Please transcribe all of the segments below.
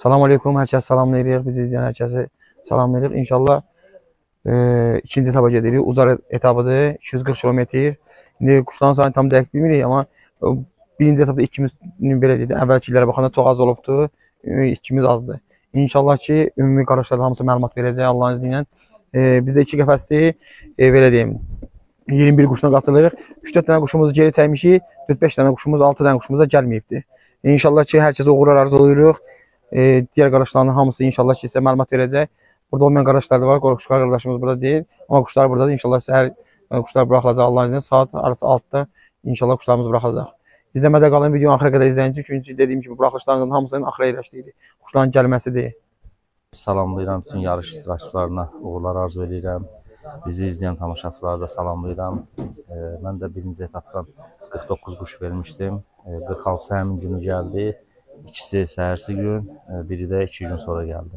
Salam aleykum, hər kəs salamlayırıq, bizi izləyən hər kəsi salamlayırıq. İnşallah ikinci etaba gedirik. Uzar etabıdır, 240 kilometr. İndi quşların sayını tam dəqiq bilmirik, amma birinci etapda ikimiz belə deyək, əvvəlki illərə baxanda çox az olubdur, ikimiz azdır. İnşallah ki, ümumi qardaşlardan hamısı məlumat verəcək Allahın izni ilə. Bizdə 2 qəfəsdir, belə deyim, 21 quşuna qatılırıq. 3-4 dənə quşumuzu geri çəkmişik, 4-5 dənə quşumuz, 6 dənə quşumuz da gəlməyibdir. İnşallah ki, hər kəsə uğurlar arzulayırıq. Digər qardaşların hamısı inşallah ki, sizə məlumat verəcək. Burada olmayan qardaşlar da var, quşlar qardaşımız burada deyil. Amma quşlar buradadır. İnşallah səhər quşlar buraxılacaq Allahın izni. Saat arası 6-da inşallah quşlarımız buraxılacaq. İzləmədə qalın, videonu axıra qədər izləyincə. Çünki dediyim kimi, buraxılışlarının hamısının axıra yerləşdiyidir. Quşların gəlməsidir. Salamlayıram bütün yarış iştirakçılarına, uğurlar arzu edirəm. Bizi izləyən tamaşaçıları da salamlayıram. Mən də birinci etapdan 49 quş vermişdim. 46 həmin günü gəldi. İkisi səhərsi gün, biri də 2 gün sonra gəldi.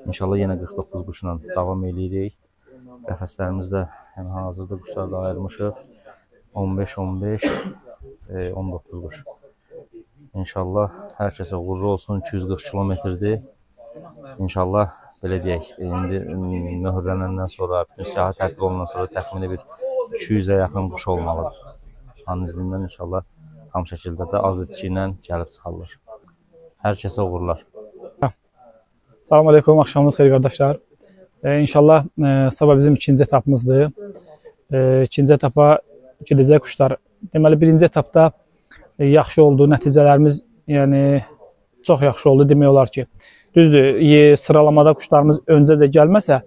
İnşallah yenə 49 quşla davam edirik. Qəfəslərimizdə hazırda quşlar da ayırmışıq. 15-15, 19 quş. İnşallah hər kəsə uğurlu olsun. 240 kilometrdir. İnşallah belə deyək, indi möhürlənəndən sonra, bütün siyahət tərtib olundan sonra təxmini bir 200-ə yaxın quş olmalıdır. Allahın iznindən inşallah tam şəkildə də az itki ilə gəlib çıxarlar. Hər kəsə uğurlar. Salam aleykum, axşamınız xeyir qardaşlar. İnşallah sabah bizim ikinci etapımızdır. İkinci etapa gedəcək quşlar. Deməli, birinci etapda yaxşı oldu, nəticələrimiz çox yaxşı oldu demək olar ki. Düzdür, sıralamada quşlarımız öncə də gəlməsə,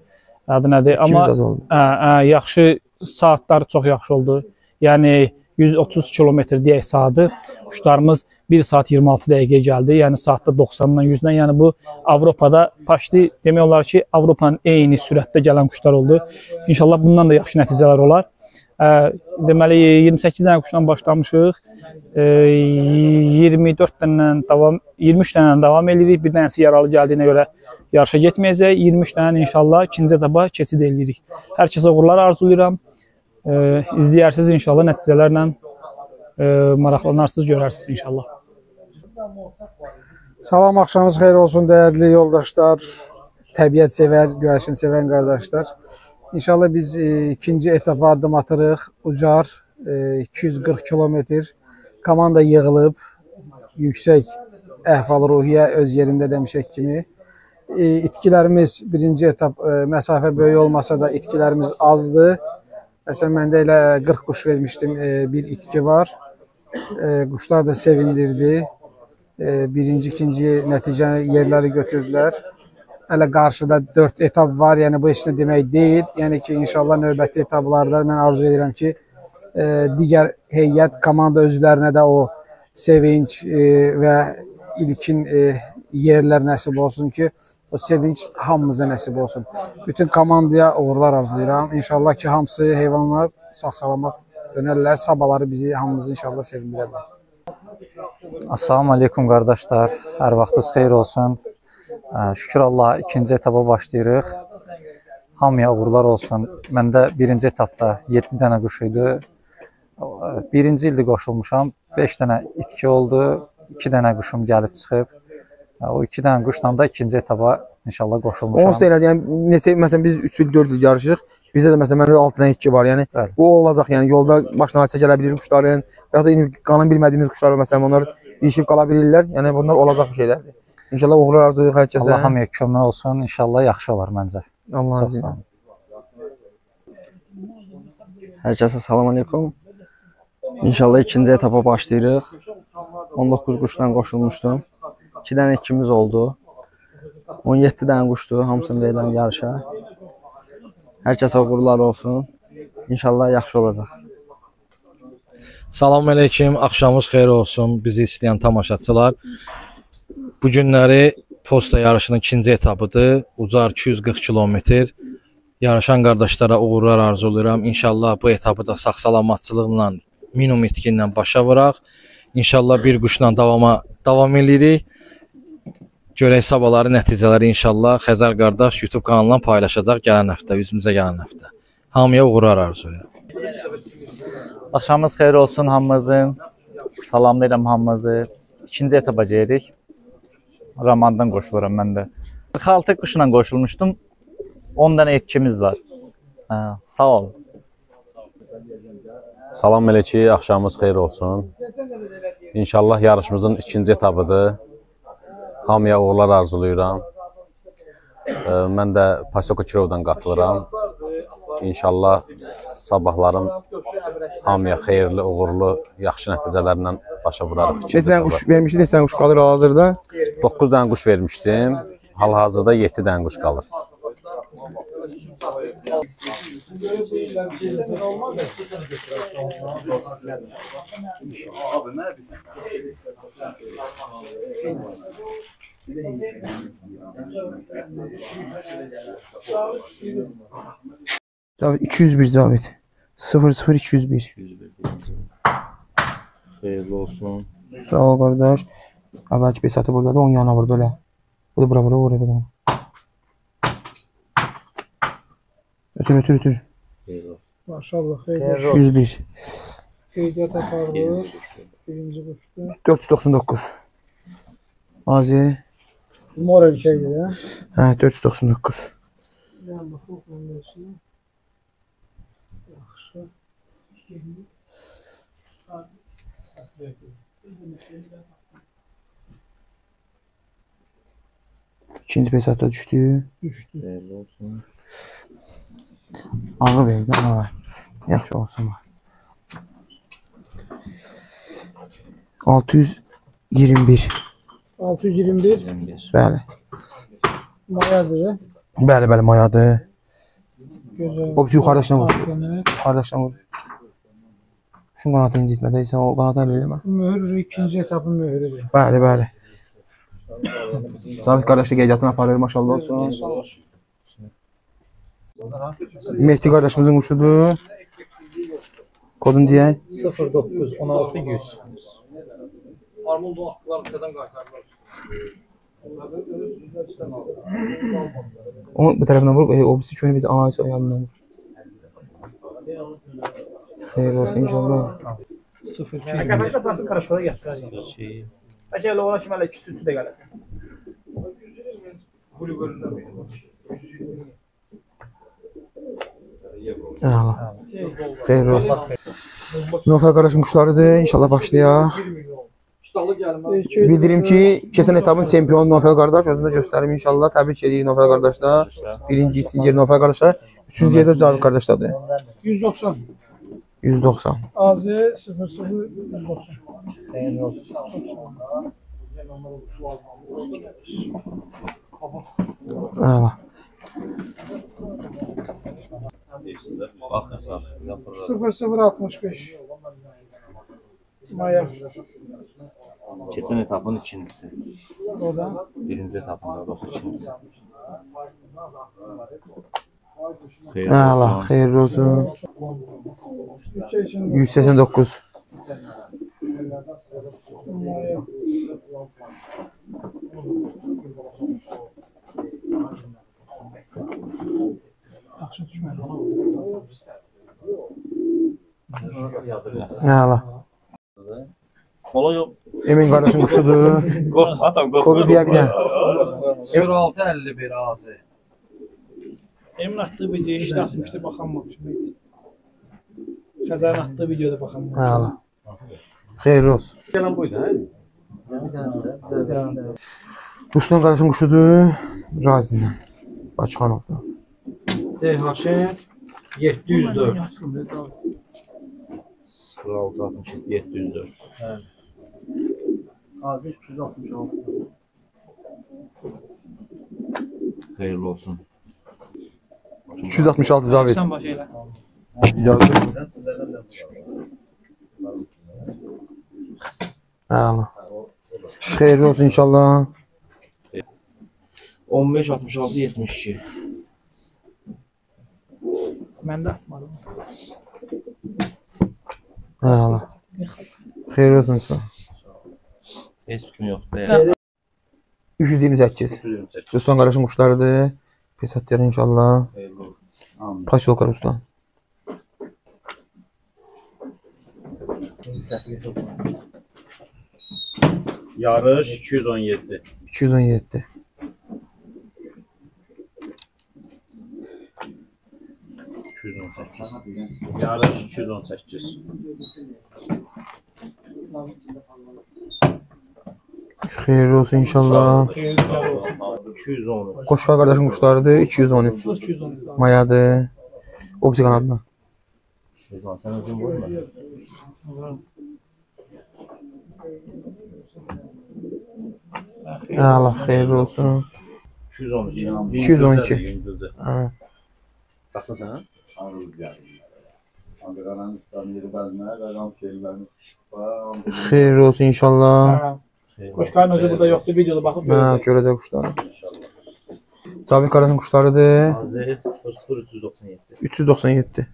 adı nədir? Amma yaxşı saatlar çox yaxşı oldu. Yəni 130 kilometr deyək saatı, quşlarımız 1 saat 26 dəqiqə gəldi. Yəni saatda 90-dan 100-dən. Yəni bu Avropada paşti demək olar ki, Avropanın eyni sürətdə gələn quşlar oldu. İnşallah bundan da yaxşı nəticələr olar. Deməli 28 dənə quşdan başlamışıq. 23 dənə davam edirik. Bir dənəsi yaralı gəldiyinə görə yarışa getməyəcək. 23 dənə inşallah ikinci etapa keçid edirik. Hər kəsə uğurlar arzulayıram. İzləyərsiniz inşallah, nəticələrlə maraqlanarsınız, görərsiniz inşallah. Salam, axşamınız xeyir olsun dəyərli yoldaşlar, təbiət sevər, güvəşin sevən qardaşlar. İnşallah biz ikinci etapa addım atırıq. Ucar 240 kilometr. Komanda yığılıb, yüksək əhval-ruhiyyə öz yerində demişək kimi. İtkilərimiz birinci etap məsafə böyük olmasa da itkilərimiz azdır. Məsələn, məndə elə 40 quş vermişdim, bir itki var. Quşlar da sevindirdi. Birinci, ikinci nəticə yerləri götürdülər. Hələ qarşıda 4 etap var, yəni bu heç nə demək deyil. Yəni ki, inşallah növbəti etaplarda mən arzu edirəm ki, digər heyət, komanda özlərinə də o sevinç və ilkin yerlər nəsib olsun ki, o sevinç hamımıza nəsib olsun. Bütün komandaya uğurlar arzulayıram. İnşallah ki, hamısı heyvanlar sağ-salamat dönərlər. Sabahları bizi hamımızı inşallah sevindirərlər. Assalamu aleykum qardaşlar. Hər vaxtınız xeyir olsun. Şükür Allah ikinci etapa başlayırıq. Hamıya uğurlar olsun. Məndə birinci etapda 7 dənə quş idi. Birinci ildə qoşulmuşam. 5 dənə itki oldu. 2 dənə quşum gəlib çıxıb. O 2 dənə quşla da ikinci etapa inşallah qoşulmuşam. Onsuz da elədir. Yəni neçə məsələn biz 3 il 4 il yarışırıq. Bizdə də məsələn məndə 6 dənə itki var. Yəni bu olacaq. Yəni yolda başına hadisə gələ bilir quşların. Və ya da indi qanun bilmədiyimiz quşlar məsələn onlar ilişib qala bilirlər. Yəni bunlar olacaq bir şeylərdir. İnşallah uğurlar arzulayırıq hər kəsə. Allah hamıya kömək olsun. İnşallah yaxşı olar məncə. Çox sağ olun. Hər kəsə salam aleykum. İnşallah ikinci etapa başlayırıq. 19 quşdan qoşulmuşdum. 2 dənə itkimiz oldu. 17 dənə quşdu. Hamısını verirəm yarışa. Hər kəsə uğurlar olsun. İnşallah yaxşı olacaq. Salam əleykum. Axşamınız xeyir olsun bizi istəyən tamaşaçılar. Bu günləri posta yarışının ikinci etapıdır. Ucar 240 kilometr. Yarışan qardaşlara uğurlar arzulayıram. İnşallah bu etapı da sağ-salamatçılıqla, minimum itki ilə başa vuraq. İnşallah bir quşla davam edirik. Görək sabahları nəticələri inşallah Xəzər qardaş YouTube kanalından paylaşacaq gələn həftə, üzümüzə gələn həftə. Hamıya uğurlar arzulayıram. Axşamınız xeyir olsun hamımızın. Salamlayıram hamımızı. İkinci etapa gedirik. Ramandan qoşuluram mən də. 46 quşla qoşulmuşdum. 10 dənə etkimiz var. Sağ ol. Salam Məliki, axşamınız xeyir olsun. İnşallah yarışımızın ikinci etabıdır. Hamıya uğurlar arzulayıram. Mən də Pasoko Kirovdan qatılıram. İnşallah sabahlarım hamıya xeyirli, uğurlu, yaxşı nəticələrlə başa vurarıq. Neçə dənə quş vermişdin, neçə dənə quş qalır hal-hazırda? 9 dənə quş vermişdim. Hal-hazırda 7 dənə quş qalır. Cavid 201 Cavid. 00201. Xeyirli olsun. Sağ ol qardaş. Əvvəlki pesatı buradadır, onun yanına vur belə. Bu da bura vur belə. Ötür. Xeyirli olsun. Maşallah, xeyir. 201. Qeydiyyat aparılır. Birinci quşdu. 499. Azi. Mor erkəkdir, hə? Hə, 499. Yan baxıq, mən versin. Yaxşı. İkinci pesatda düşdü. Xeyirli olsun. Ağı verdi, ağa. Yaxşı olsun. 621. 621. Bəli. Mayadır, hə? Bəli, mayadır. Gözəl. O birisi yuxarıdaşına vur. Afiyonlar. Yuxarıdaşına vur. Şunun qanatını incitmədəysən, o qanatı əl eləmə. Mühür ikinci etapın mühürüdür. Bəli. Sabit qardaş da qeydiyyatını aparır, maşallah olsun. Mehdi qardaşımızın quşudur. Kodunu deyək. 09 16 100. Onu bu tərəfindən vur, o birisi könü biz ağaç yanından vur. Xeyir olsun inşallah. 0 Qəfəsdə plastik qarışıqlara gətirir. Bəlkə elə ona kimi hələ iki sütü də gəlir. Xeyir olsun. Nofər qardaşın quşlarıdır. İnşallah başlayaq. Bildirim ki, keçən etapın çempionu Nofər qardaş özünü də göstərim inşallah. Təbrik edirik Nofər qardaşlar. Birinci, ikinci yer Nofər qardaşlar. Üçüncü yerdə Cavid qardaşlardır. 190. 190. Azı 00 190. Əla. Bax hesab yapırlar. 0065. Maya. Keçən etapın ikincisi. Oradan. Birinci etapında da ikincisi. Xeyirli Əla, olsun. xeyirli olsun. 189. Maya. Yaxşı düşmədi. Əla. Mola yox. Emin qardaşın quşudur. Atam Kodu deyə bilən. 0651 Azi. Emin atdığı videoyu işte atmışdı, baxanmamışım heç. Xəzərin atdığı videoda baxanmamışım. Əla. Xeyirli olsun. Gələn buydu, hə? Ruslan qardaşın quşudur. Razindən. Bakıxanovda. CH 704. 0667 704. Azi 366. Xeyirli olsun. 266 Cavid. Sən baş elə. Əla. Xeyirli olsun inşallah. 15 66 72. Mən də atmadım. Əla. Xeyirli olsun inşallah. Heç bir kim yoxdur. 328. Ruslan qardaşın quşlarıdır. Pes atlar inşallah. Xeyirli olsun. Paşolka Ruslan. Yarış 217. 217. Yarış 218. Xeyirli olsun inşallah. 213. Qoşqa qardaşın quşlarıdır. 213. 213. Mayadır. Opsi qanadına. Zaten özün var mı? Allah xeyirli olsun. 212. 212. Yüngüldə. Ha. Baxma sənə. Xeyirli olsun inşallah. Quşların özü burada yoxdur. Videoda baxıb Ha, görəcək quşları. Cavid qardaşın quşlarıdır. Azər 00397. 397.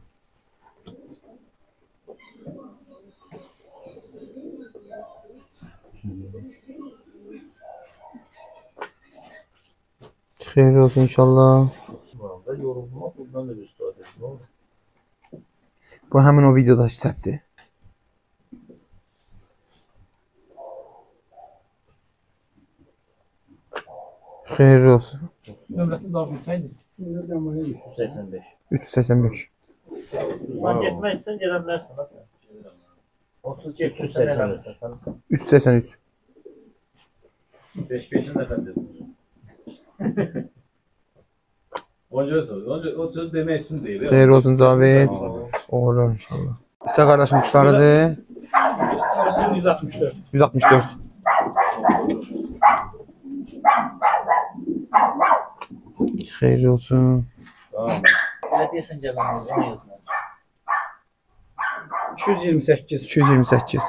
Xeyirli olsun inşallah. Burada yorulma, buradan da istifadə edir. Bu həmin o videodakı səhvdir. Xeyirli olsun. Nömrəsini cavab etsəydi. 385. 385. Lan getmək istsən gedə bilərsən. 30 getsən 383. 383. 5-5 nəfər dedim. Onca o söz demək üçün deyil. Xeyirli olsun Cavid. Uğurlar inşallah. İsa qardaşın quşlarıdır. 164. 164. Xeyirli olsun. Elə deyəsən gələn onu yazma. 228. 228.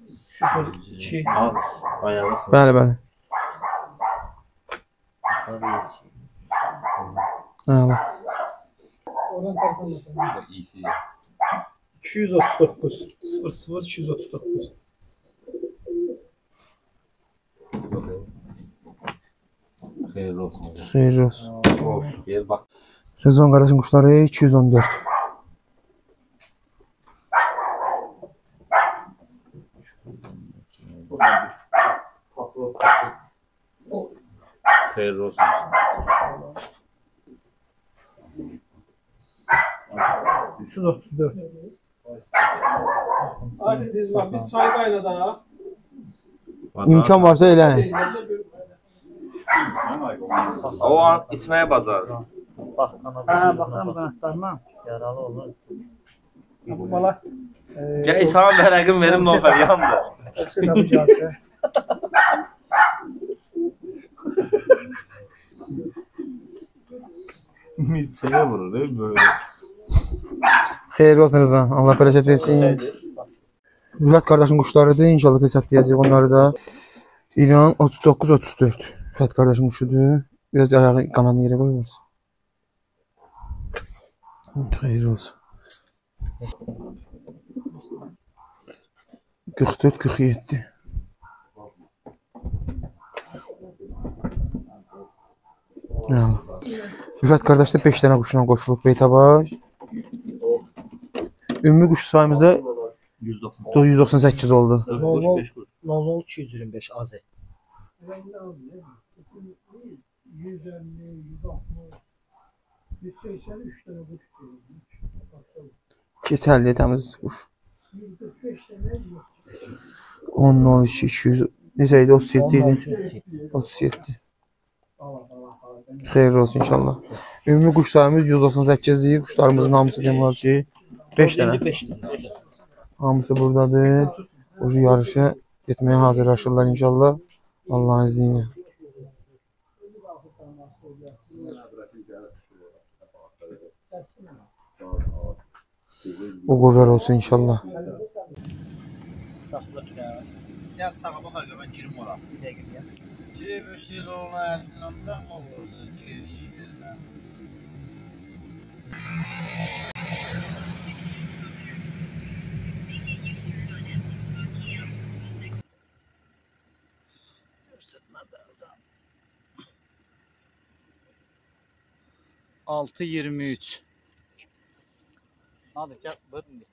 02. Az, ayağısın. Bəli, bəli. Bəli. 239. 00 239. Xeyirli olsun. Xeyirli olsun. Olsun. Gel bax. Rızvan qardaşın quşları 214. Xeyirli olsun. 334. Hadi Dizman biz çay qayna da. İmkan varsa elə. O an içməyə bacarır. Bax, Hə, baxıram qanatlarına. yaralı olur. Bu bala. Gəl İsa'nın vərəqin verim nofer yandı. Hepsi de bu cihazı. Milçəyə vurur, değil mi böyle? Xeyirli olsun Rızvan. Allah bərəkət versin. Rüfət qardaşın quşlarıdır. İnşallah pes atlayacaq onları da. İran 39-34. Rüfət qardaşın quşudur. Biraz ayağı qanadını yerə qoyuruz. Xeyirli olsun. 44-47. Rüfət qardaş da 5 dənə quşla qoşulub beytaba. Ümumi quş sayımızda 198 oldu. 00 225 AZ. 250 təmiz quş. 10 12 200 necə idi? 37 idi. 37. Xeyirli olsun inşallah. Ümumi quş sayımız 198-dir. Quşlarımızın hamısı demək olar ki 5 dənə. Hamısı buradadır. Bu yarışa getməyə hazırlaşırlar inşallah. Allah'ın izniyle. Uğurlar olsun inşallah. Ya sağa bakalım ben girim oraya. Bir de gir ya. Bir şey olma elinimde olurdu giriş yerine. Altı 23. Hadi gel buyurun.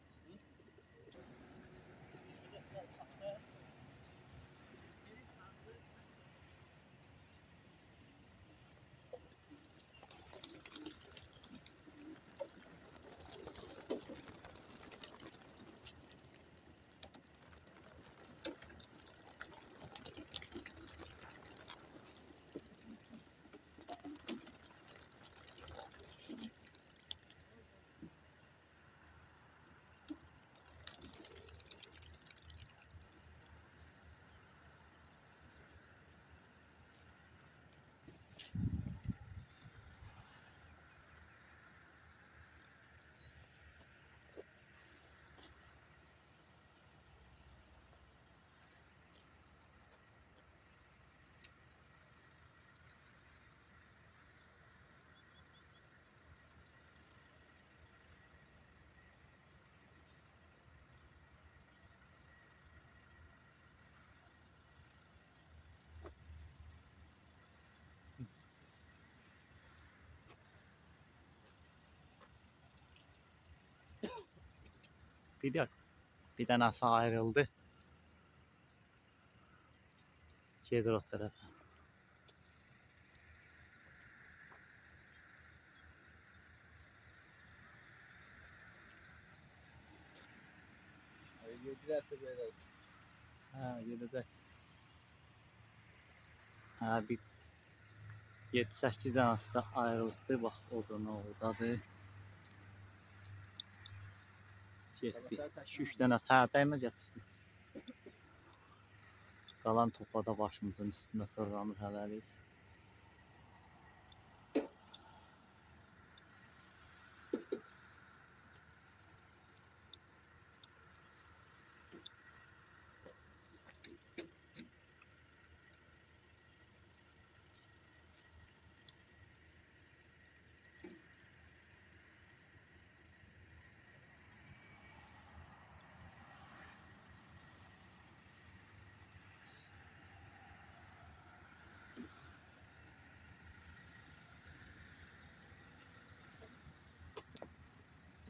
Bir dənəsi ayrıldı. Gedir o tərəfə. Hə, gedəcək. Hə, bir 7-8 dənəsi də ayrılıqdır. Bax, orada nə oradadır. Getdi. 2-3 dənəsi hə, dəymə gətirdi. Qalan topa da başımızın üstündə fırlanır hələlik.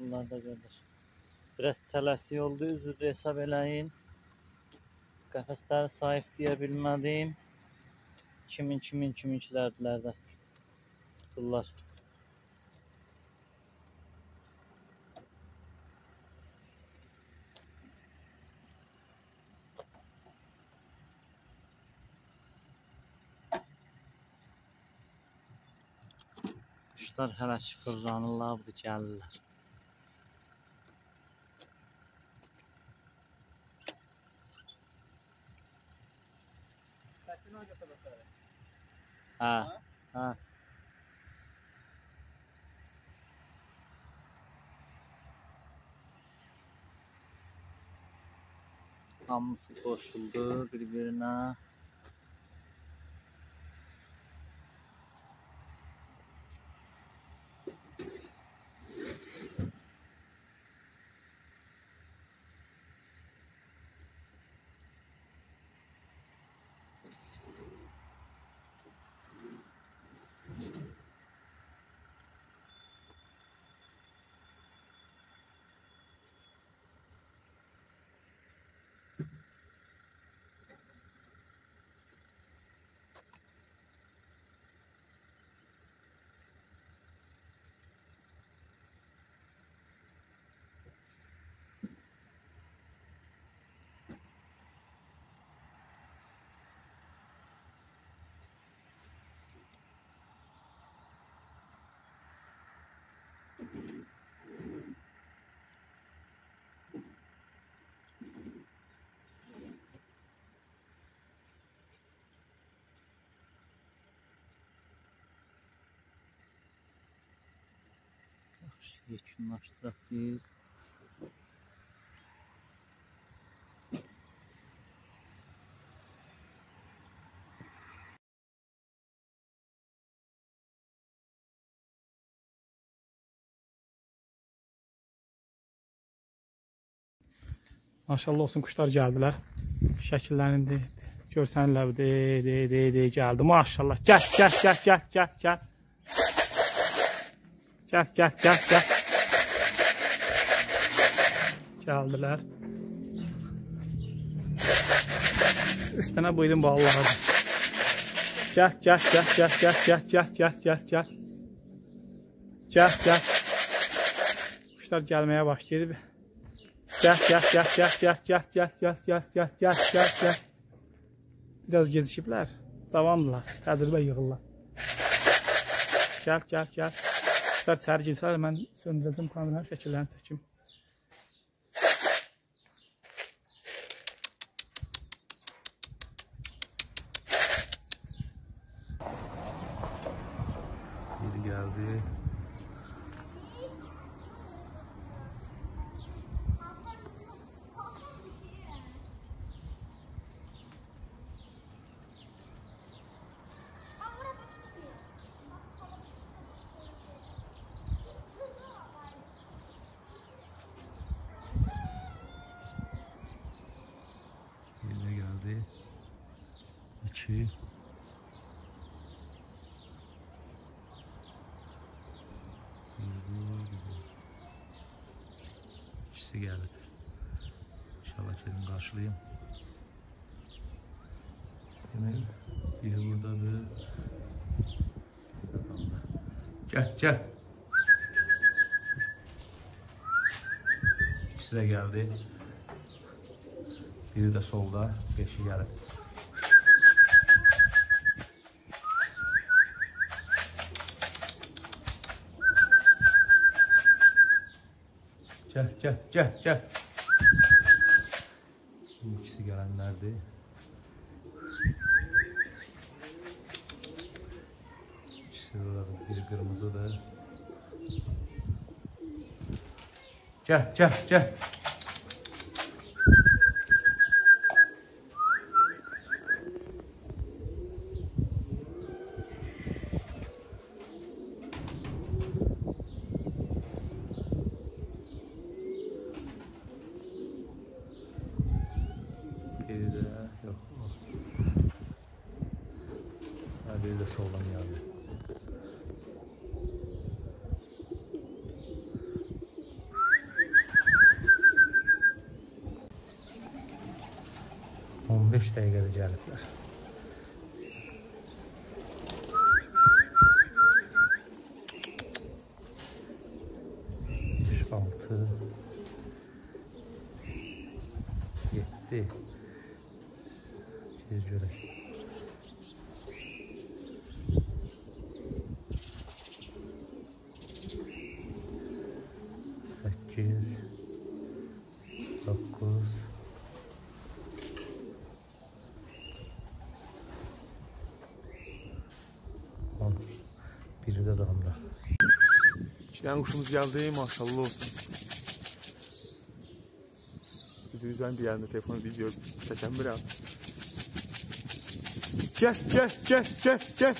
Bunlar da qardaş. Biraz tələsi oldu, üzrü hesab eləyin. Qəfəsləri sahib deyə bilmədim. Kiminkilərdilər də. Bunlar. Quşlar hələ fırlanırlar, gəlirlər. Hə, hə. Hamısı qoşuldu bir-birinə. Yekunlaşdıraq biz. Maşallah olsun, quşlar gəldilər. Şəkillərində görsənlər, gəldi. Maşallah. Gəl. Gəldilər. 3 dənə buyurun bağlılardı. Gəl. Quşlar gəlməyə başlayır. Gəl. Biraz gecikiblər. Cavandılar. Təcrübə yığırlar. Gəl. Quşlar səhər gecələr mən söndürəcəm kameranın şəkillərini çəkim. Biri geldi. Biri geldi. 2. İkisi geldi. İnşallah Kerim karşılayayım. Demek biri buradadır. Gel gel. İkisi de geldi. Biri de solda. Beşi geldi. Gel gel gel gel. Bu ikisi gelenlerdi. İkisi de orada. Biri kırmızı da. Gel gel gel. Biri de yok. Biri de soldan geldi. dakikada gelipler. Altı, 7, göre. Sekiz, 9, 10. Biri de damda. İki tane kuşumuz geldi, maşallah olsun. Üzerinde bir yerinde telefonu video çeken bir an. Gel, gel, gel, gel, gel.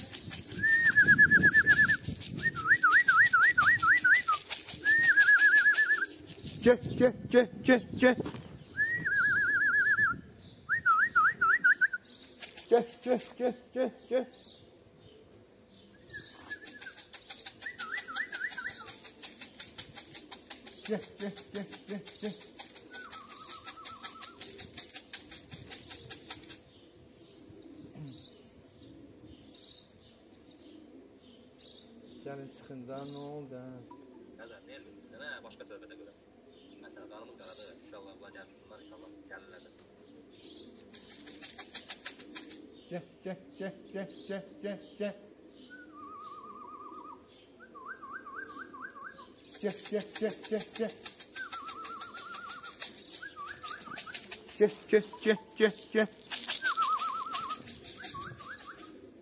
Gel, gel, gel, gel, gel. Gel, gel, gel, gel, gel. Gel, gel, gel, gel, gel. Gəlin çıxın da, nə oldu? Nədə, nə başqa söhbətə görə. Məsələn, qanımız qaradı, inşallah bunlar gəlsinlər, inşallah gəlirlər. Gəl, gəl, gəl, gəl, gəl, gəl, gəl. Gəl, gəl, gəl, gəl, gəl. Gəl, gəl, gəl, gəl, gəl.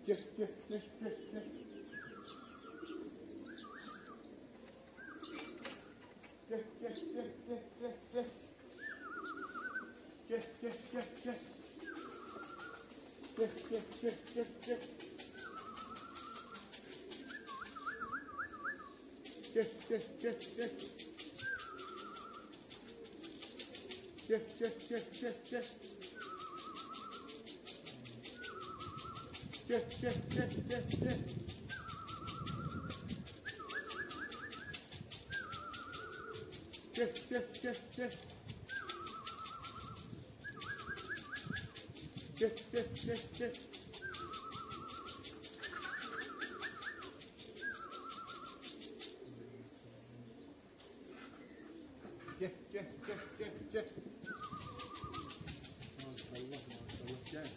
Gəl, gəl, gəl, gəl, gəl. Gel, gel, gel, gel, gel, gel. Gel, gel, gel, gel. Gel, gel, gel, gel, gel. Gel, gel, gel, gel. Gel, gel, gel, gel, gel. Gel, gel, gel, gel, gel. Gel, gel, gel, gel. Gel, gel, gel, gel. Gel, gel, gel, gel, gel. Maşallah, maşallah, gel.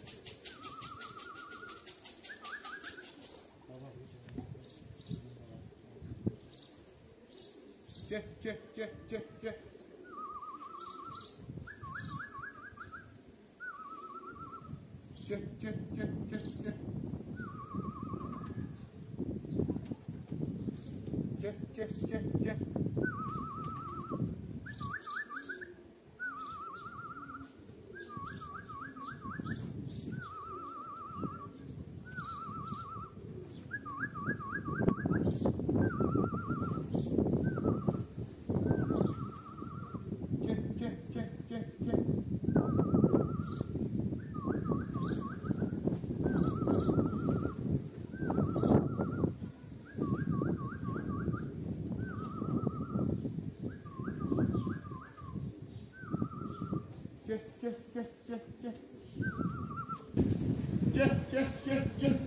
Gel, gel, gel, gel, gel. Gel, gel, gel, gel, gel. Gel, gel, gel, gel. Gel.